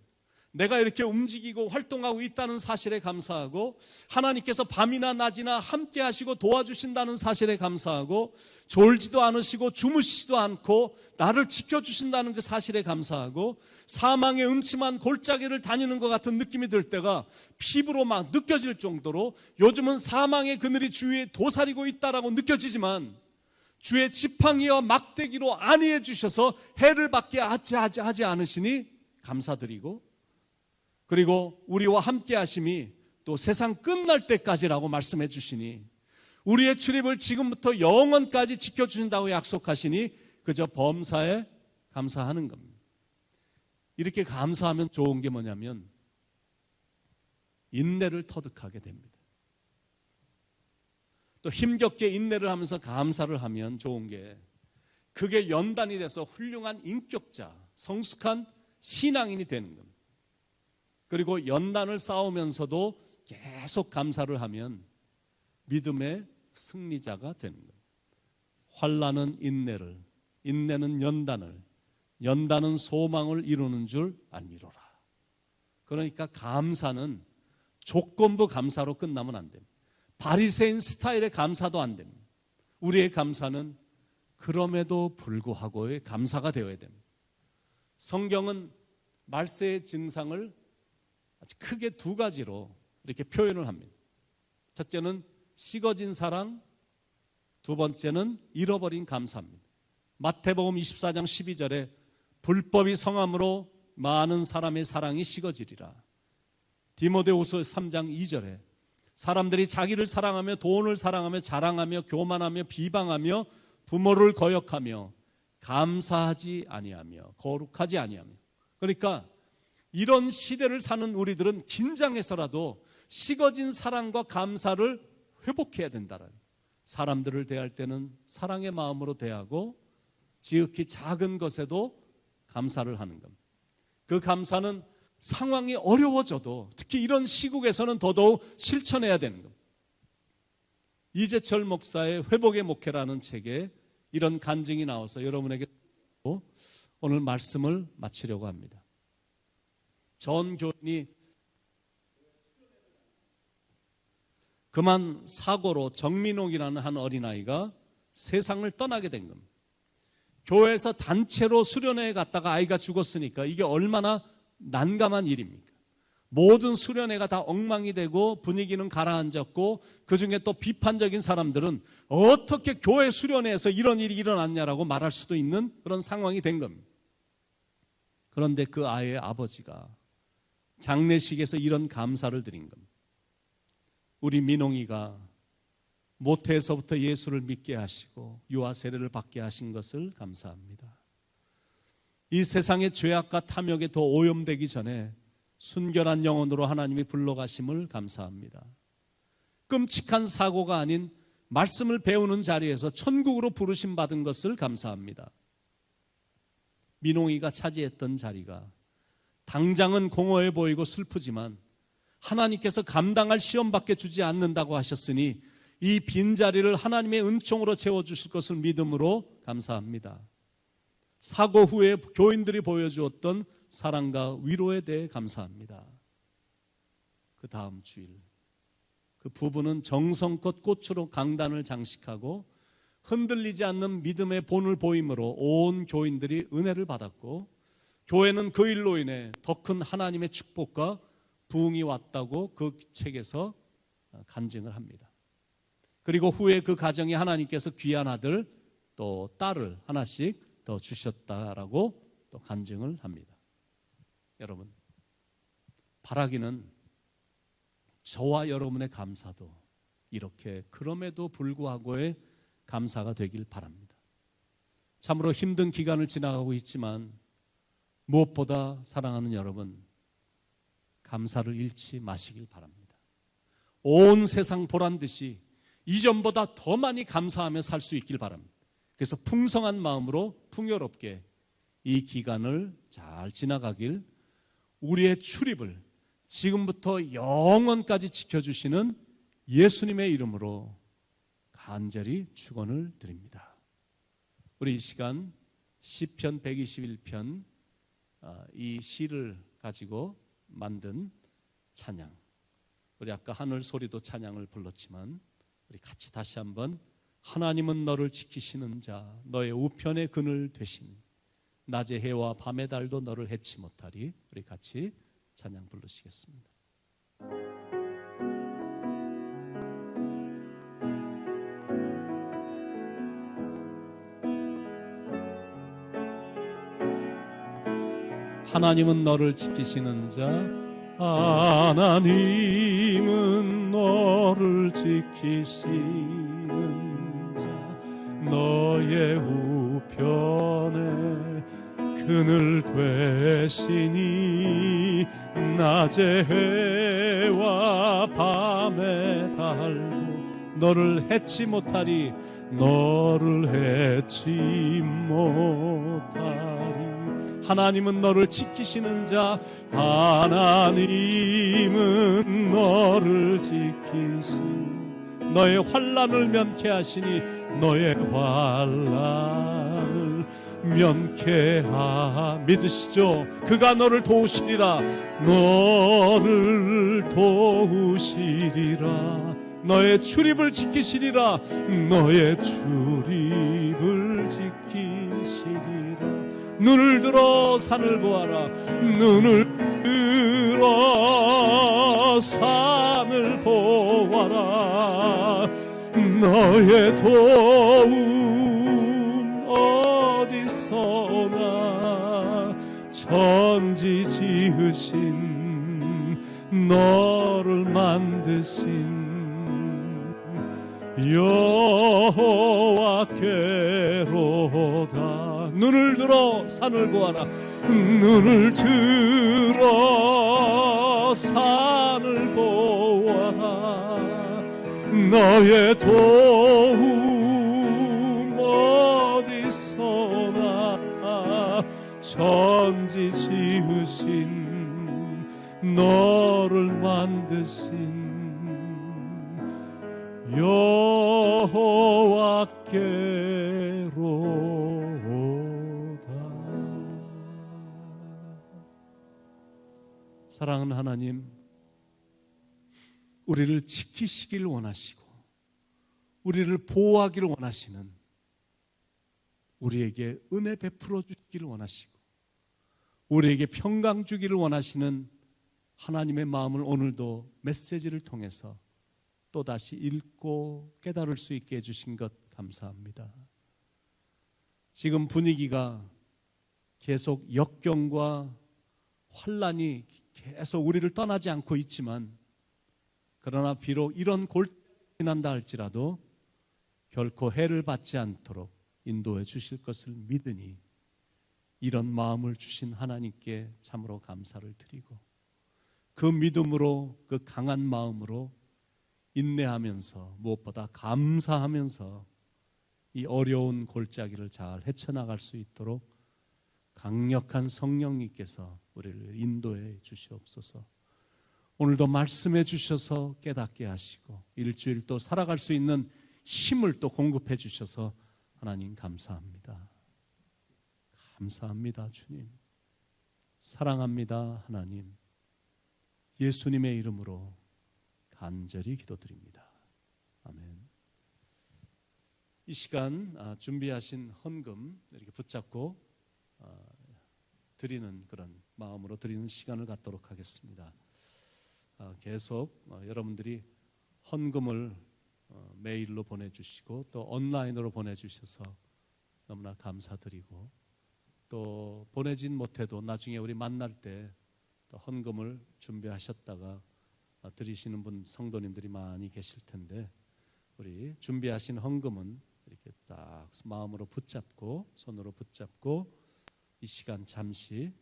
Speaker 2: 내가 이렇게 움직이고 활동하고 있다는 사실에 감사하고, 하나님께서 밤이나 낮이나 함께 하시고 도와주신다는 사실에 감사하고, 졸지도 않으시고 주무시지도 않고 나를 지켜주신다는 그 사실에 감사하고, 사망의 음침한 골짜기를 다니는 것 같은 느낌이 들 때가 피부로 막 느껴질 정도로, 요즘은 사망의 그늘이 주위에 도사리고 있다라고 느껴지지만 주의 지팡이와 막대기로 안위해 주셔서 해를 받게 하지 않으시니 감사드리고, 그리고 우리와 함께 하심이 또 세상 끝날 때까지라고 말씀해 주시니, 우리의 출입을 지금부터 영원까지 지켜주신다고 약속하시니 그저 범사에 감사하는 겁니다. 이렇게 감사하면 좋은 게 뭐냐면 인내를 터득하게 됩니다. 또 힘겹게 인내를 하면서 감사를 하면 좋은 게, 그게 연단이 돼서 훌륭한 인격자, 성숙한 신앙인이 되는 겁니다. 그리고 연단을 쌓으면서도 계속 감사를 하면 믿음의 승리자가 되는 겁니다. 환난은 인내를, 인내는 연단을, 연단은 소망을 이루는 줄 알미로라. 그러니까 감사는 조건부 감사로 끝나면 안 됩니다. 바리새인 스타일의 감사도 안 됩니다. 우리의 감사는 그럼에도 불구하고의 감사가 되어야 됩니다. 성경은 말세의 증상을 아주 크게 두 가지로 이렇게 표현을 합니다. 첫째는 식어진 사랑, 두 번째는 잃어버린 감사입니다. 마태복음 24장 12절에 불법이 성함으로 많은 사람의 사랑이 식어지리라. 디모데후서 3장 2절에 사람들이 자기를 사랑하며 돈을 사랑하며 자랑하며 교만하며 비방하며 부모를 거역하며 감사하지 아니하며 거룩하지 아니하며. 그러니까 이런 시대를 사는 우리들은 긴장해서라도 식어진 사랑과 감사를 회복해야 된다는, 사람들을 대할 때는 사랑의 마음으로 대하고 지극히 작은 것에도 감사를 하는 겁니다. 그 감사는 상황이 어려워져도 특히 이런 시국에서는 더더욱 실천해야 되는 겁니다. 이재철 목사의 회복의 목회라는 책에 이런 간증이 나와서 여러분에게 오늘 말씀을 마치려고 합니다. 전 교인이 그만 사고로 정민옥이라는 한 어린아이가 세상을 떠나게 된 겁니다. 교회에서 단체로 수련회에 갔다가 아이가 죽었으니까 이게 얼마나 난감한 일입니까? 모든 수련회가 다 엉망이 되고 분위기는 가라앉았고 그중에 또 비판적인 사람들은 어떻게 교회 수련회에서 이런 일이 일어났냐라고 말할 수도 있는 그런 상황이 된 겁니다. 그런데 그 아이의 아버지가 장례식에서 이런 감사를 드린 겁니다. 우리 민홍이가 모태에서부터 예수를 믿게 하시고 유아 세례를 받게 하신 것을 감사합니다. 이 세상의 죄악과 탐욕에 더 오염되기 전에 순결한 영혼으로 하나님이 불러가심을 감사합니다. 끔찍한 사고가 아닌 말씀을 배우는 자리에서 천국으로 부르심 받은 것을 감사합니다. 민홍이가 차지했던 자리가 당장은 공허해 보이고 슬프지만 하나님께서 감당할 시험밖에 주지 않는다고 하셨으니 이 빈자리를 하나님의 은총으로 채워주실 것을 믿음으로 감사합니다. 사고 후에 교인들이 보여주었던 사랑과 위로에 대해 감사합니다. 그 다음 주일 그 부부는 정성껏 꽃으로 강단을 장식하고 흔들리지 않는 믿음의 본을 보임으로 온 교인들이 은혜를 받았고 교회는 그 일로 인해 더 큰 하나님의 축복과 부흥이 왔다고 그 책에서 간증을 합니다. 그리고 후에 그 가정에 하나님께서 귀한 아들 또 딸을 하나씩 더 주셨다라고 또 간증을 합니다. 여러분, 바라기는 저와 여러분의 감사도 이렇게 그럼에도 불구하고의 감사가 되길 바랍니다. 참으로 힘든 기간을 지나가고 있지만 무엇보다 사랑하는 여러분, 감사를 잃지 마시길 바랍니다. 온 세상 보란 듯이 이전보다 더 많이 감사하며 살 수 있길 바랍니다. 그래서 풍성한 마음으로 풍요롭게 이 기간을 잘 지나가길, 우리의 출입을 지금부터 영원까지 지켜주시는 예수님의 이름으로 간절히 축원을 드립니다. 우리 이 시간 시편 121편 이 시를 가지고 만든 찬양, 우리 아까 하늘 소리도 찬양을 불렀지만 우리 같이 다시 한번 하나님은 너를 지키시는 자, 너의 우편의 그늘 되신, 낮의 해와 밤의 달도 너를 해치 못하리. 우리 같이 찬양 부르시겠습니다. 하나님은 너를 지키시는 자, 하나님은 너를 지키시는 자, 너의 우편에 그늘 되시니, 낮의 해와 밤의 달도 너를 해치 못하리. 너를 해치 못하리. 하나님은 너를 지키시는 자, 하나님은 너를 지키시, 너의 환난을 면케하시니, 너의 환난을 면케하. 믿으시죠? 그가 너를 도우시리라. 너를 도우시리라. 너의 출입을 지키시리라. 너의 출입을 지키시리라. 눈을 들어 산을 보아라. 눈을 들어 산을 보아라. 너의 도움 어디서나. 천지 지으신, 너를 만드신 여호와께 보다. 눈을 들어 산을 보아라. 눈을 들어 산을 보아라. 너의 도움 어디서 나. 천지 지으신 너를 만드신 여호와께로다. 사랑하는 하나님, 우리를 지키시길 원하시고 우리를 보호하기를 원하시는, 우리에게 은혜 베풀어 주기를 원하시고 우리에게 평강 주기를 원하시는 하나님의 마음을 오늘도 메시지를 통해서 또다시 읽고 깨달을 수 있게 해주신 것 감사합니다. 지금 분위기가 계속 역경과 환란이 계속 우리를 떠나지 않고 있지만, 그러나 비록 이런 골 지난다 할지라도 결코 해를 받지 않도록 인도해 주실 것을 믿으니 이런 마음을 주신 하나님께 참으로 감사를 드리고, 그 믿음으로, 그 강한 마음으로 인내하면서 무엇보다 감사하면서 이 어려운 골짜기를 잘 헤쳐나갈 수 있도록 강력한 성령님께서 우리를 인도해 주시옵소서. 오늘도 말씀해 주셔서 깨닫게 하시고 일주일 또 살아갈 수 있는 힘을 또 공급해 주셔서 하나님 감사합니다. 감사합니다, 주님. 사랑합니다, 하나님. 예수님의 이름으로 간절히 기도드립니다. 아멘. 이 시간 준비하신 헌금 이렇게 붙잡고 드리는 그런 마음으로 드리는 시간을 갖도록 하겠습니다. 계속 여러분들이 헌금을 메일로 보내주시고 또 온라인으로 보내주셔서 너무나 감사드리고, 또 보내진 못해도 나중에 우리 만날 때 또 헌금을 준비하셨다가 드리시는 분 성도님들이 많이 계실 텐데, 우리 준비하신 헌금은 이렇게 딱 마음으로 붙잡고 손으로 붙잡고 이 시간 잠시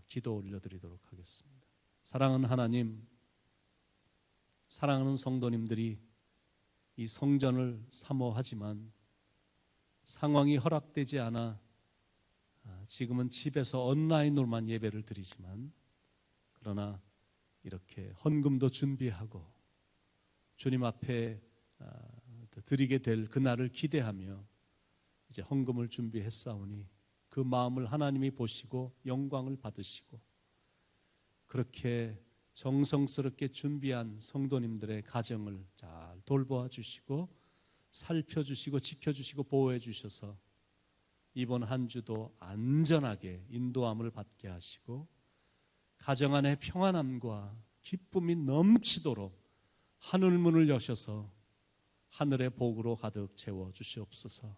Speaker 2: 기도 올려드리도록 하겠습니다. 사랑하는 하나님, 사랑하는 성도님들이 이 성전을 사모하지만 상황이 허락되지 않아 지금은 집에서 온라인으로만 예배를 드리지만, 그러나 이렇게 헌금도 준비하고 주님 앞에 드리게 될 그날을 기대하며 이제 헌금을 준비했사오니 그 마음을 하나님이 보시고 영광을 받으시고, 그렇게 정성스럽게 준비한 성도님들의 가정을 잘 돌보아 주시고 살펴주시고 지켜주시고 보호해 주셔서 이번 한 주도 안전하게 인도함을 받게 하시고 가정 안에 평안함과 기쁨이 넘치도록 하늘문을 여셔서 하늘의 복으로 가득 채워 주시옵소서.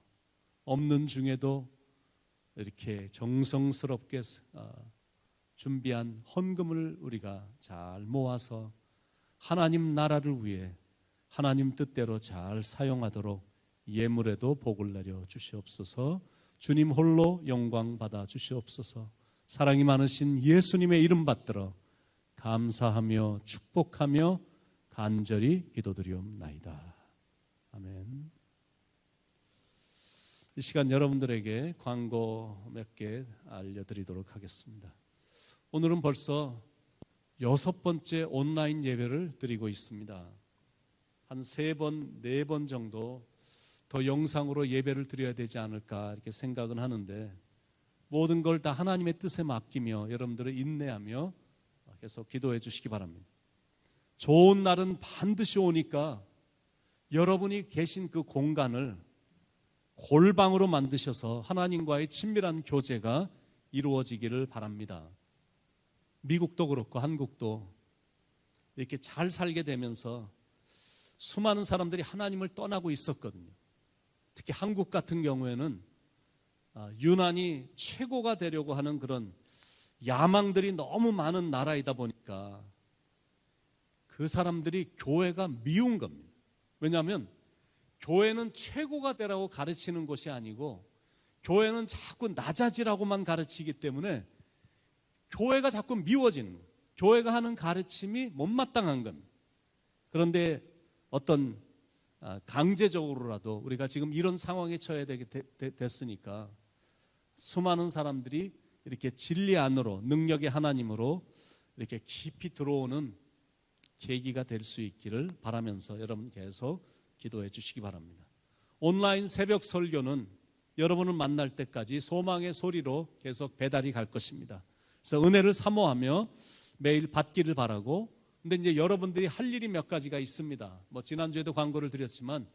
Speaker 2: 없는 중에도 이렇게 정성스럽게 준비한 헌금을 우리가 잘 모아서 하나님 나라를 위해 하나님 뜻대로 잘 사용하도록 예물에도 복을 내려 주시옵소서. 주님 홀로 영광 받아 주시옵소서. 사랑이 많으신 예수님의 이름 받들어 감사하며 축복하며 간절히 기도드리옵나이다. 아멘. 이 시간 여러분들에게 광고 몇 개 알려드리도록 하겠습니다. 오늘은 벌써 6번째 온라인 예배를 드리고 있습니다. 한 3번, 4번 정도 더 영상으로 예배를 드려야 되지 않을까 이렇게 생각은 하는데, 모든 걸 다 하나님의 뜻에 맡기며 여러분들을 인내하며 계속 기도해 주시기 바랍니다. 좋은 날은 반드시 오니까 여러분이 계신 그 공간을 골방으로 만드셔서 하나님과의 친밀한 교제가 이루어지기를 바랍니다. 미국도 그렇고 한국도 이렇게 잘 살게 되면서 수많은 사람들이 하나님을 떠나고 있었거든요. 특히 한국 같은 경우에는 유난히 최고가 되려고 하는 그런 야망들이 너무 많은 나라이다 보니까 그 사람들이 교회가 미운 겁니다. 왜냐하면 교회는 최고가 되라고 가르치는 것이 아니고 교회는 자꾸 낮아지라고만 가르치기 때문에 교회가 자꾸 미워지는 거예요. 교회가 하는 가르침이 못마땅한 겁니다. 그런데 어떤 강제적으로라도 우리가 지금 이런 상황에 처해야 됐으니까 수많은 사람들이 이렇게 진리 안으로, 능력의 하나님으로 이렇게 깊이 들어오는 계기가 될 수 있기를 바라면서 여러분 계속 기도해 주시기 바랍니다. 온라인 새벽 설교는 여러분을 만날 때까지 소망의 소리로 계속 배달이 갈 것입니다. 그래서 은혜를 사모하며 매일 받기를 바라고, 근데 이제 여러분들이 할 일이 몇 가지가 있습니다. 뭐 지난주에도 광고를 드렸지만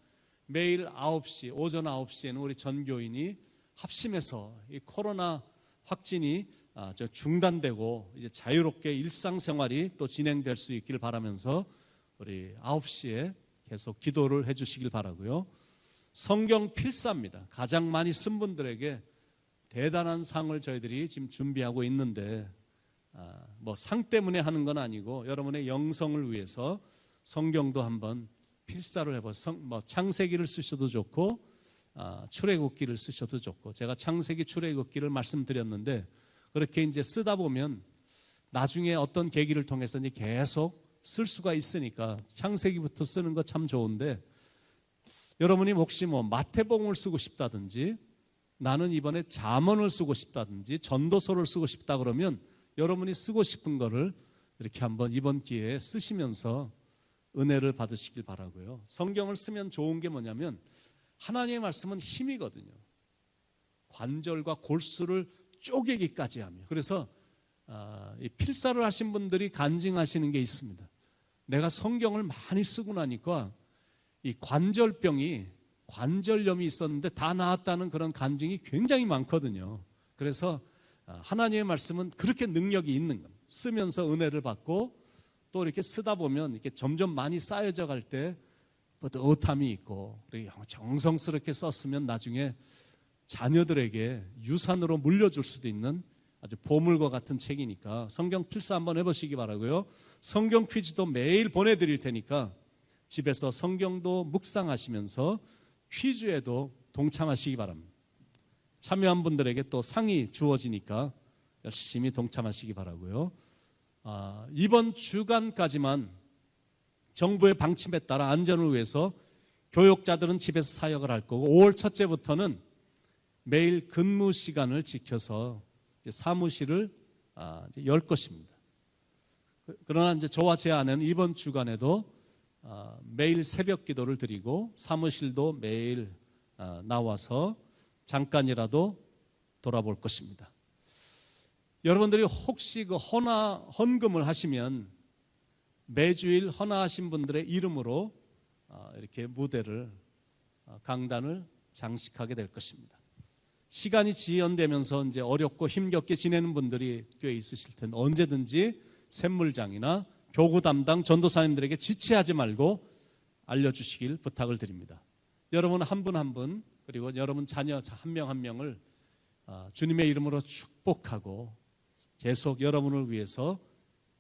Speaker 2: 매일 9시, 오전 9시에는 우리 전교인이 합심해서 이 코로나 확진이 중단되고 이제 자유롭게 일상생활이 또 진행될 수 있기를 바라면서 우리 9시에 계속 기도를 해 주시길 바라고요. 성경 필사입니다. 가장 많이 쓴 분들에게 대단한 상을 저희들이 지금 준비하고 있는데 뭐 상 때문에 하는 건 아니고 여러분의 영성을 위해서 성경도 한번 필사를 해보세요. 뭐 창세기를 쓰셔도 좋고 출애굽기를 쓰셔도 좋고, 제가 창세기 출애굽기를 말씀드렸는데 그렇게 이제 쓰다 보면 나중에 어떤 계기를 통해서 이제 계속 쓸 수가 있으니까 창세기부터 쓰는 거 참 좋은데, 여러분이 혹시 뭐 마태복음을 쓰고 싶다든지 나는 이번에 잠언을 쓰고 싶다든지 전도서를 쓰고 싶다 그러면 여러분이 쓰고 싶은 거를 이렇게 한번 이번 기회에 쓰시면서 은혜를 받으시길 바라고요. 성경을 쓰면 좋은 게 뭐냐면 하나님의 말씀은 힘이거든요. 관절과 골수를 쪼개기까지 하며, 그래서 이 필사를 하신 분들이 간증하시는 게 있습니다. 내가 성경을 많이 쓰고 나니까 이 관절병이, 관절염이 있었는데 다 나았다는 그런 간증이 굉장히 많거든요. 그래서 하나님의 말씀은 그렇게 능력이 있는 겁니다. 쓰면서 은혜를 받고 또 이렇게 쓰다 보면 이렇게 점점 많이 쌓여져 갈 때 뿌듯함이 있고, 정성스럽게 썼으면 나중에 자녀들에게 유산으로 물려줄 수도 있는 아주 보물과 같은 책이니까 성경 필사 한번 해보시기 바라고요. 성경 퀴즈도 매일 보내드릴 테니까 집에서 성경도 묵상하시면서 퀴즈에도 동참하시기 바랍니다. 참여한 분들에게 또 상이 주어지니까 열심히 동참하시기 바라고요. 이번 주간까지만 정부의 방침에 따라 안전을 위해서 교육자들은 집에서 사역을 할 거고, 5월 첫째부터는 매일 근무 시간을 지켜서 이제 사무실을 이제 열 것입니다. 그러나 이제 저와 제 아내는 이번 주간에도 매일 새벽 기도를 드리고 사무실도 매일 나와서 잠깐이라도 돌아볼 것입니다. 여러분들이 혹시 그 헌금을 하시면 매주일 헌화하신 분들의 이름으로 이렇게 무대를, 강단을 장식하게 될 것입니다. 시간이 지연되면서 이제 어렵고 힘겹게 지내는 분들이 꽤 있으실 텐데 언제든지 샘물장이나 교구 담당 전도사님들에게 지체하지 말고 알려주시길 부탁을 드립니다. 여러분 한 분 한 분, 그리고 여러분 자녀 한 명 한 명을 주님의 이름으로 축복하고 계속 여러분을 위해서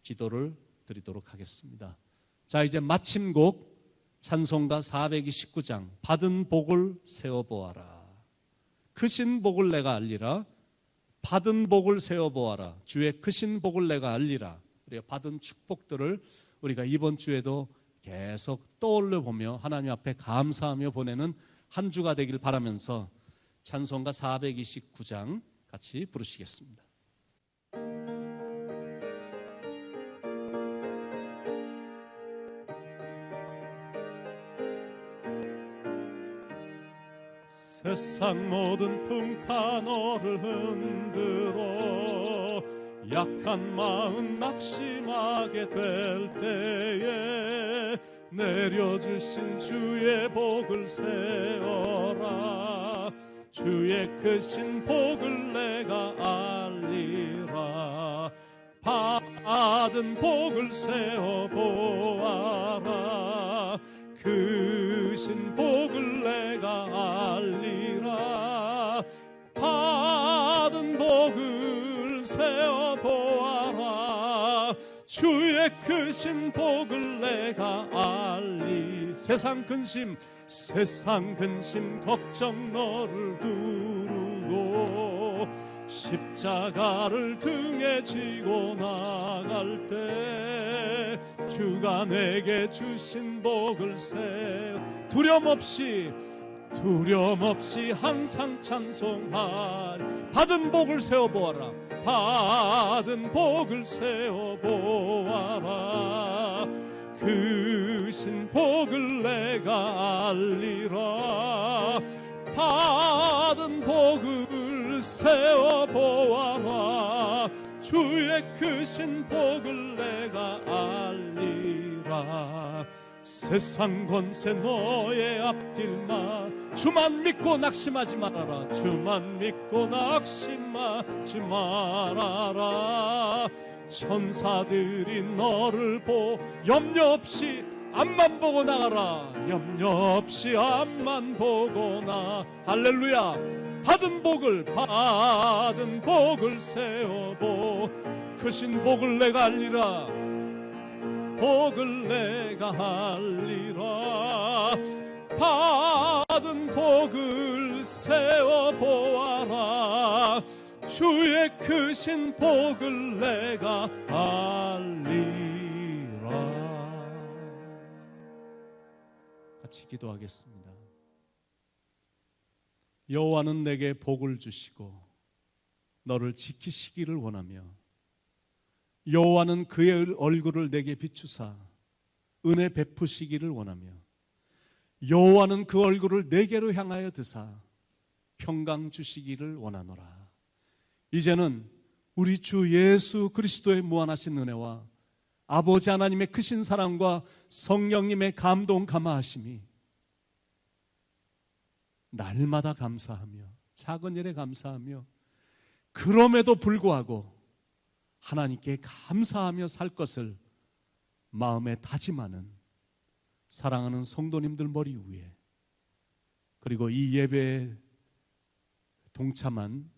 Speaker 2: 기도를 드리도록 하겠습니다. 자, 이제 마침곡 찬송가 429장 받은 복을 세어보아라. 크신 복을 내가 알리라. 받은 복을 세어보아라. 주의 크신 복을 내가 알리라. 우리가 받은 축복들을 우리가 이번 주에도 계속 떠올려 보며 하나님 앞에 감사하며 보내는 한 주가 되길 바라면서 찬송가 429장 같이 부르시겠습니다.
Speaker 1: 세상 모든 풍파 너를 흔들어 약한 마음 낙심하게 될 때에 내려주신 주의 복을 세어라. 주의 크신 복을 내가 알리라. 받은 복을 세어보아라. 크신 복을 내가 알리라. 받은 복을 세어보아라. 주의 크신 복을 내가 알리. 세상 근심 걱정 너를 부르고 십자가를 등에 지고 나갈 때 주가 내게 주신 복을 세워 두려움 없이 항상 찬송하리. 받은 복을 세워보아라. 받은 복을 세워보아라. 그 신 복을 내가 알리라. 받은 복을 세워보아라. 주의 크신 복을 내가 알리라. 세상 권세 너의 앞길마. 주만 믿고 낙심하지 말아라. 주만 믿고 낙심하지 말아라. 천사들이 너를 염려 없이 앞만 보고 나가라. 염려 없이 앞만 보고 나. 할렐루야. 받은 복을 세워보. 크신 복을 내가 알리라. 복을 내가 알리라. 받은 복을 세워보아라. 주의 크신 복을 내가 알리라. 같이 기도하겠습니다. 여호와는 내게 복을 주시고 너를 지키시기를 원하며, 여호와는 그의 얼굴을 내게 비추사 은혜 베푸시기를 원하며, 여호와는 그 얼굴을 내게로 향하여 드사 평강 주시기를 원하노라. 이제는 우리 주 예수 그리스도의 무한하신 은혜와 아버지 하나님의 크신 사랑과 성령님의 감동 감화하심이 날마다 감사하며 작은 일에 감사하며 그럼에도 불구하고 하나님께 감사하며 살 것을 마음에 다짐하는 사랑하는 성도님들 머리 위에, 그리고 이 예배에 동참한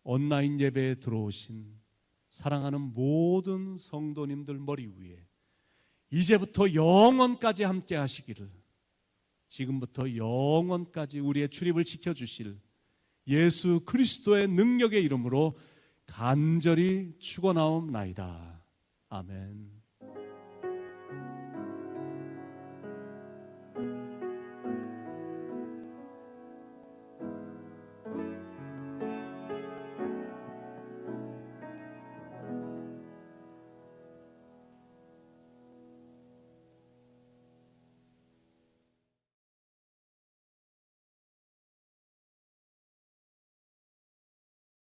Speaker 1: 온라인 예배에 들어오신 사랑하는 모든 성도님들 머리 위에 이제부터 영원까지 함께 하시기를, 지금부터 영원까지 우리의 출입을 지켜주실 예수 그리스도의 능력의 이름으로 간절히 축원하옵나이다. 아멘.